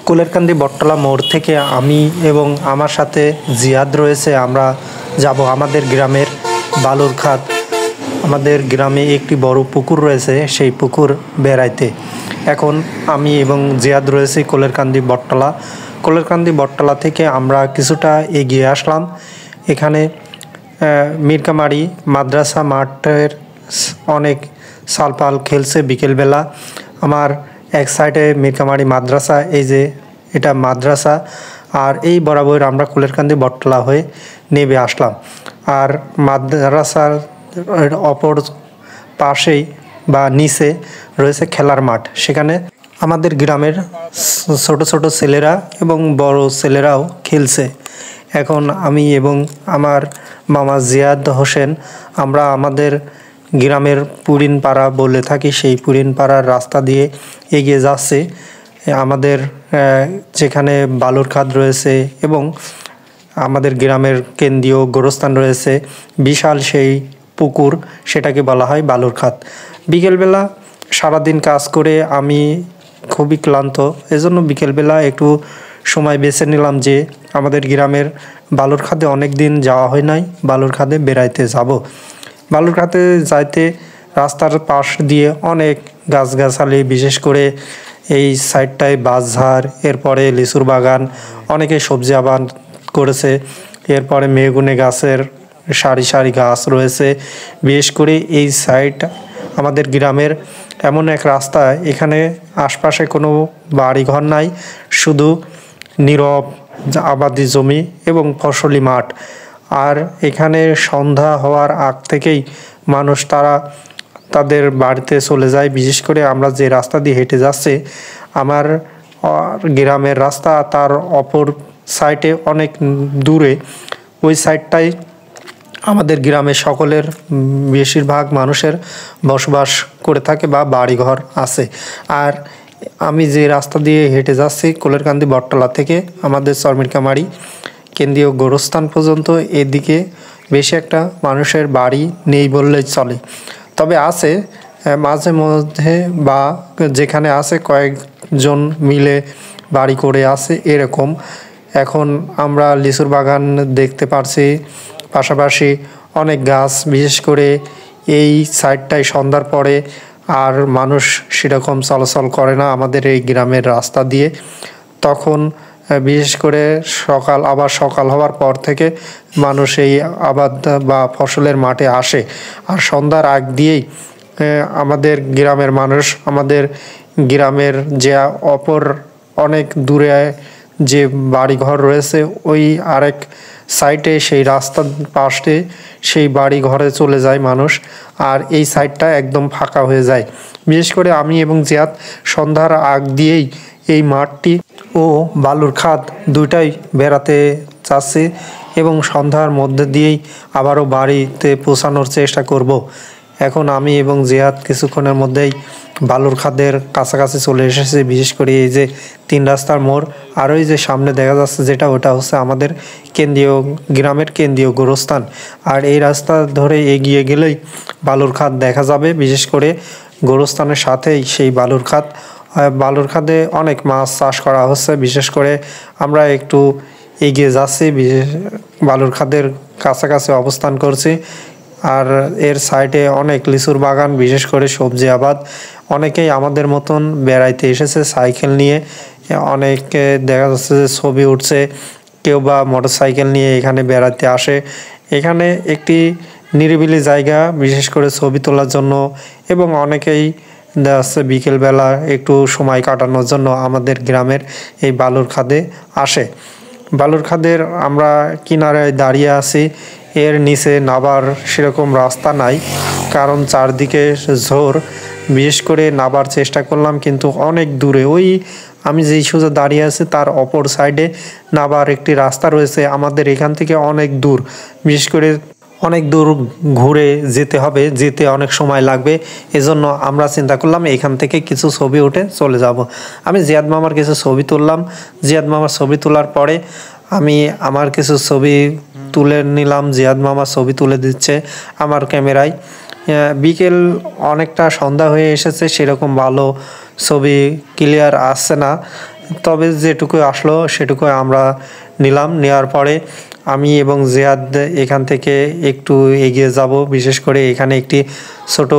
কুলেরকান্দি বটতলা মোড় থেকে আমি এবং আমার সাথে জিয়াদ রয়েছে। আমরা যাব আমাদের গ্রামের বালুরঘাট। আমাদের গ্রামে একটি বড় পুকুর রয়েছে, সেই পুকুর বেড়াইতে। এখন আমি এবং জিয়াদ রয়েছি কুলেরকান্দি বটতলা থেকে আমরা কিছুটা এগিয়ে আসলাম। এখানে মিরকামারি মাদ্রাসা মাঠের অনেক সালপাল খেলছে বিকেলবেলা। আমার এক সাইডে মিরকামারি মাদ্রাসা, এই যে এটা মাদ্রাসা, আর এই বরাবর আমরা কুলেরকান্দি বটতলা হয়ে নেমে আসলাম। আর মাদ্রাসার অপর পাশেই বা নিচে রয়েছে খেলার মাঠ। সেখানে আমাদের গ্রামের ছোট ছোট ছেলেরা এবং বড় ছেলেরাও খেলছে। এখন আমি এবং আমার মামা জিয়াদ হোসেন আমরা আমাদের গ্রামের পুরিন পাড়া বলে থাকি, সেই পুরিন পাড়ার রাস্তা দিয়ে এগিয়ে যাচ্ছে। আমাদের যেখানে বালুরঘাট রয়েছে এবং আমাদের গ্রামের কেন্দ্রীয় গোরস্থান রয়েছে, বিশাল সেই পুকুর, সেটাকে বলা হয় বালুরঘাট। বিকেলবেলা সারাদিন কাজ করে আমি খুবই ক্লান্ত, এজন্য বিকেলবেলা একটু সময় বেছে নিলাম যে আমাদের গ্রামের বালুরঘাটে অনেক দিন যাওয়া হয় নাই, বালুরঘাটে বেড়াইতে যাব। বালুরঘাটে যাইতে রাস্তার পাশ দিয়ে অনেক গাছগাছালি, বিশেষ করে এই সাইডটায় বাঁশঝাড়, এরপরে লিচুর বাগান, অনেকে সবজি আবাদ করেছে। এরপরে মেহগুনি গাছের সারি সারি গাছ রয়েছে। বিশেষ করে এই সাইড আমাদের গ্রামের এমন এক রাস্তা, এখানে আশপাশে কোনো বাড়িঘর নাই, শুধু নীরব আবাদি জমি এবং ফসলি মাঠ। আর এখানে সন্ধ্যা হওয়ার আগ থেকেই মানুষ তাদের বাড়িতে চলে যায়। বিশেষ করে আমরা যে রাস্তা দিয়ে হেঁটে যাচ্ছি, আমার গ্রামের রাস্তা, তার অপর সাইডে অনেক দূরে, ওই সাইডটাই আমাদের গ্রামের সকলের বেশিরভাগ মানুষের বসবাস করে থাকে বা বাড়িঘর আছে। আর আমি যে রাস্তা দিয়ে হেঁটে যাচ্ছি কুলেরকান্দি বটতলা থেকে আমাদের চরমিরকামারি কেন্দ্রীয় গোরস্থান পর্যন্ত, এদিকে বেশি একটা মানুষের বাড়ি নেই বললেই চলে। তবে আছে মাঝে মধ্যে, বা যেখানে আছে কয়েকজন মিলে বাড়ি করে আছে এরকম। এখন আমরা লিচুর বাগান দেখতে পারছি, পাশাপাশি অনেক গাছ। বিশেষ করে এই সাইডটায় সন্ধ্যার পরে আর মানুষ সেরকম চলাচল করে না আমাদের এই গ্রামের রাস্তা দিয়ে। তখন বিশেষ করে সকাল হওয়ার পর থেকে মানুষ এই আবাদ বা ফসলের মাঠে আসে। আর সন্ধ্যার আগ দিয়েই আমাদের গ্রামের মানুষ, আমাদের গ্রামের যে অপর অনেক দূরে যে বাড়িঘর রয়েছে, ওই আরেক সাইডে সেই রাস্তার পাশে সেই বাড়ি ঘরে চলে যায় মানুষ, আর এই সাইডটা একদম ফাঁকা হয়ে যায়। বিশেষ করে আমি এবং জিয়াদ সন্ধ্যার আগ দিয়েই এই মাঠটি ও বালুরঘাট দুইটাই বেড়াতে যাচ্ছি এবং সন্ধ্যার মধ্যে দিয়েই আবারও বাড়িতে পৌঁছানোর চেষ্টা করব। এখন আমি এবং জিয়াদ কিছুক্ষণের মধ্যেই বালুরঘাটের কাছাকাছি চলে এসেছে। বিশেষ করে এই যে 3 রাস্তার মোড়, আর ওই যে সামনে দেখা যাচ্ছে যেটা, ওটা হচ্ছে আমাদের গ্রামের কেন্দ্রীয় গোরস্থান। আর এই রাস্তা ধরে এগিয়ে গেলেই বালুরঘাট দেখা যাবে। বিশেষ করে গোরস্থানের সাথেই সেই বালুরঘাটে অনেক মাছ চাষ করা হচ্ছে। বিশেষ করে আমরা একটু এগিয়ে যাচ্ছি, বালুরঘাটের কাছাকাছি অবস্থান করছি। আর এর সাইডে অনেক লিচুর বাগান, বিশেষ করে সবজি আবাদ। অনেকেই আমাদের মতন বেড়াইতে এসেছে সাইকেল নিয়ে, অনেকে দেখা যাচ্ছে যে ছবি উঠছে, কেউ বা মোটরসাইকেল নিয়ে এখানে বেড়াতে আসে। এখানে একটি নিরিবিলি জায়গা, বিশেষ করে ছবি তোলার জন্য, এবং অনেকেই দেখা যাচ্ছে বিকেলবেলা একটু সময় কাটানোর জন্য আমাদের গ্রামের এই বালুরঘাটে আসে। বালুরঘাটের আমরা কিনারায় দাঁড়িয়ে আছি, এর নিচে নাবার সেরকম রাস্তা নাই, কারণ চারদিকে ঝোর। বিশেষ করে নাবার চেষ্টা করলাম, কিন্তু অনেক দূরে, ওই আমি যেই সোজা দাঁড়িয়ে আছি তার অপর সাইডে নাবার একটি রাস্তা রয়েছে আমাদের এখান থেকে অনেক দূর। বিশেষ করে অনেক দূর ঘুরে যেতে হবে, যেতে অনেক সময় লাগবে। এজন্য আমরা চিন্তা করলাম এখান থেকে কিছু ছবি উঠে চলে যাব। আমি জিয়াদ মামার কিছু ছবি তুললাম। জিয়াদ মামার ছবি তোলার পরে আমি আমার কিছু ছবি তুলে নিলাম। জিয়াদ মামা ছবি তুলে দিচ্ছে আমার ক্যামেরায়। বিকেল অনেকটা সন্ধ্যা হয়ে এসেছে, সেরকম ভালো ছবি ক্লিয়ার আসছে না। তবে যেটুকু আসলো সেটুকু আমরা নিলাম। নেওয়ার পরে আমি এবং জিয়াদ এখান থেকে একটু এগিয়ে যাব। বিশেষ করে এখানে একটি ছোট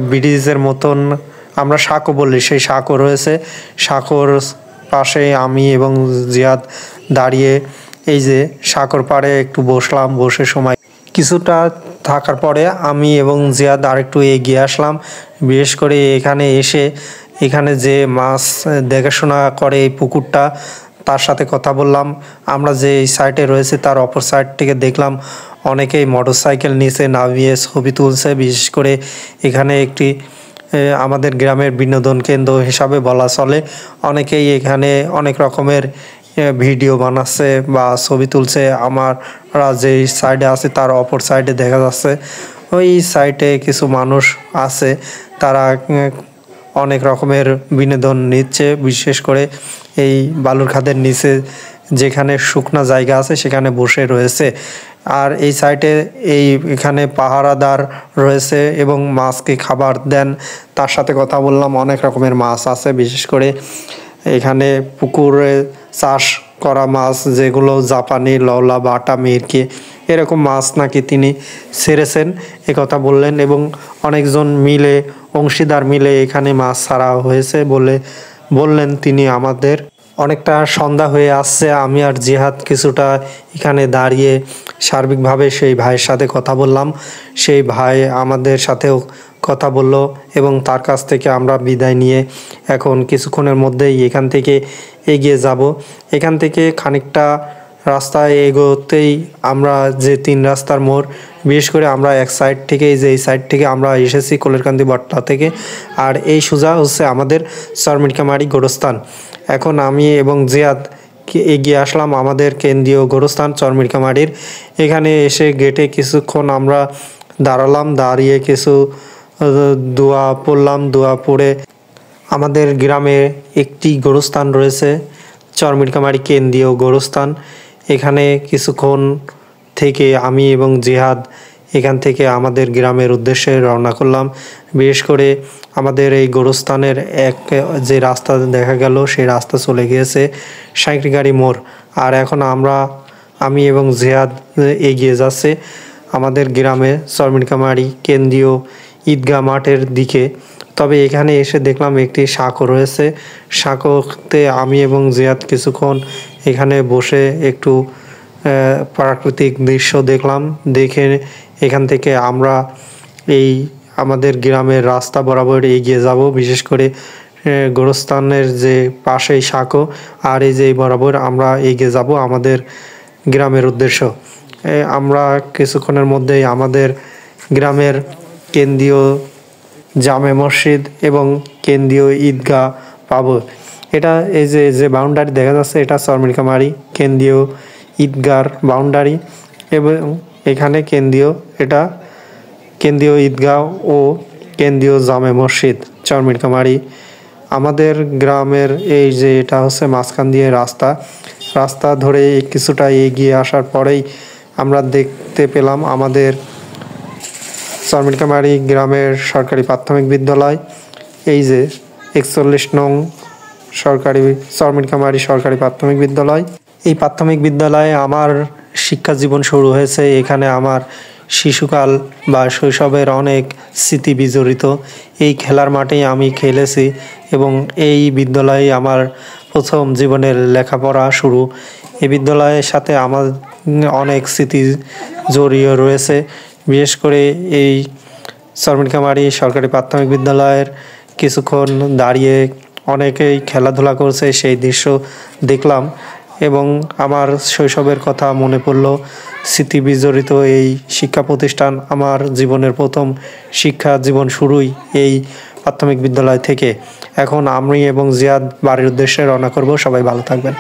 ব্রিজের মতন আমরা সাঁকো বলি, সেই সাঁকো রয়েছে। সাঁকোর পাশে আমি এবং জিয়াদ দাঁড়িয়ে এই যে সাঁকোর পাড়ে একটু বসলাম। বসে সময় কিছুটা থাকার পরে আমি এবং জিয়াদ আরেকটু এগিয়ে আসলাম। বিশেষ করে এখানে এসে এখানে যে মাছ দেখাশোনা করে এই পুকুরটা, তার সাথে কথা বললাম। আমরা যে সাইডে রয়েছে তার অপর সাইড থেকে দেখলাম অনেকেই মোটরসাইকেল নিচে নামিয়ে ছবি তুলছে। বিশেষ করে এখানে একটি আমাদের গ্রামের বিনোদন কেন্দ্র হিসাবে বলা চলে। অনেকেই এখানে অনেক রকমের ভিডিও বানাচ্ছে বা ছবি তুলছে। আমরা যে সাইডে আছে তার অপর সাইডে দেখা যাচ্ছে ওই সাইডে কিছু মানুষ আছে, তারা অনেক রকমের বিনোদন নিচ্ছে। বিশেষ করে এই বালুর খাদের নিচে যেখানে শুকনা জায়গা আছে সেখানে বসে রয়েছে। আর এই সাইডে এখানে পাহারাদার রয়েছে এবং মাছকে খাবার দেন। তার সাথে কথা বললাম। অনেক রকমের মাছ আছে। বিশেষ করে এখানে পুকুরে চাষ করা মাছ, যেগুলো জাপানি, লওলা, বাটা, মিরকি এরকম মাছ নাকি তিনি ছেড়েছেন, কথা বললেন। এবং অনেকজন মিলে, অংশীদার মিলে এখানে মাছ ছাড়া হয়েছে বললেন তিনি আমাদের। অনেকটা সন্ধ্যা হয়ে আসছে। আমি আর জিহাদ কিছুটা এখানে দাঁড়িয়ে সার্বিকভাবে সেই ভাইয়ের সাথে কথা বললাম। সেই ভাই আমাদের সাথেও কথা বলল এবং তার কাছ থেকে আমরা বিদায় নিয়ে এখন কিছুক্ষণের মধ্যেই এখান থেকে এগিয়ে যাব। এখান থেকে খানিকটা রাস্তায় এগোতেই আমরা যে 3 রাস্তার মোড়, বিশেষ করে আমরা এক সাইড থেকে এই সাইড থেকে আমরা এসেছি কোলেরকান্দি বটতলা থেকে, আর এই সোজা হচ্ছে আমাদের চরমিটকামারি গোরস্থান। এখন আমি এবং জিয়াদ এগিয়ে আসলাম আমাদের কেন্দ্রীয় গোরস্থান চরমিটকামারির। এখানে এসে গেটে কিছুক্ষণ আমরা দাঁড়ালাম। দাঁড়িয়ে কিছু দোয়া পড়লাম। দোয়া পড়ে আমাদের গ্রামে একটি গোরস্থান রয়েছে, চরমিটকামারি কেন্দ্রীয় গোরস্থান। এখানে কিছুক্ষণ থেকে আমি এবং জিহাদ এখান থেকে আমাদের গ্রামের উদ্দেশ্যে রওনা করলাম। বিশেষ করে আমাদের এই গোরস্থানের যে রাস্তা দেখা গেল সেই রাস্তা চলে গিয়েছে সাঁকড়িগাড়ি মোড়। আর এখন আমি এবং জিহাদ এগিয়ে যাচ্ছে আমাদের গ্রামে চরমিটকামারি কেন্দ্রীয় ঈদগাহ মাঠের দিকে। তবে এখানে এসে দেখলাম একটি সাঁকো রয়েছে। সাঁকোতে আমি এবং জিয়াদ কিছুক্ষণ এখানে বসে একটু প্রাকৃতিক দৃশ্য দেখলাম। দেখে এখান থেকে আমরা আমাদের গ্রামের রাস্তা বরাবর এগিয়ে যাব। বিশেষ করে গোরস্থানের যে পাশেই সাঁকো, আর এই যে বরাবর আমরা এগিয়ে যাব আমাদের গ্রামের উদ্দেশ্য। আমরা কিছুক্ষণের মধ্যেই আমাদের গ্রামের কেন্দ্রীয় জামে মসজিদ এবং কেন্দ্রীয় ঈদগাহ পাবো। এটা এই যে বাউন্ডারি দেখা যাচ্ছে, এটা চরমিটকামারি কেন্দ্রীয় ঈদগাহর বাউন্ডারি। এবং এখানে কেন্দ্রীয় ঈদগাহ ও কেন্দ্রীয় জামে মসজিদ চরমিটকামারি। আমাদের গ্রামের এটা হচ্ছে মাঝখান দিয়ে রাস্তা ধরে কিছুটা এগিয়ে আসার পরেই আমরা দেখতে পেলাম আমাদের চরমিটকামারি গ্রামের সরকারি প্রাথমিক বিদ্যালয়। এই যে 41 নং চরমিটকামারি সরকারি প্রাথমিক বিদ্যালয়। এই প্রাথমিক বিদ্যালয়ে আমার শিক্ষা জীবন শুরু হয়েছে। এখানে আমার শিশুকাল বা শৈশবের অনেক স্মৃতি বিজড়িত। এই খেলার মাঠেই আমি খেলেছি এবং এই বিদ্যালয়ে আমার প্রথম জীবনের লেখাপড়া শুরু। এই বিদ্যালয়ের সাথে আমার অনেক স্মৃতি জড়িয়ে রয়েছে। বিশেষ করে এই চরমিটকামারি সরকারি প্রাথমিক বিদ্যালয়ের কিছুক্ষণ দাঁড়িয়ে অনেকেই খেলাধুলা করছে, সেই দৃশ্য দেখলাম এবং আমার শৈশবের কথা মনে পড়ল। স্মৃতি বিজড়িত এই শিক্ষা প্রতিষ্ঠান। আমার জীবনের প্রথম শিক্ষা জীবন শুরুই এই প্রাথমিক বিদ্যালয় থেকে। এখন আমি এবং জিয়াদ বাড়ির উদ্দেশ্যে রওনা করব। সবাই ভালো থাকবেন।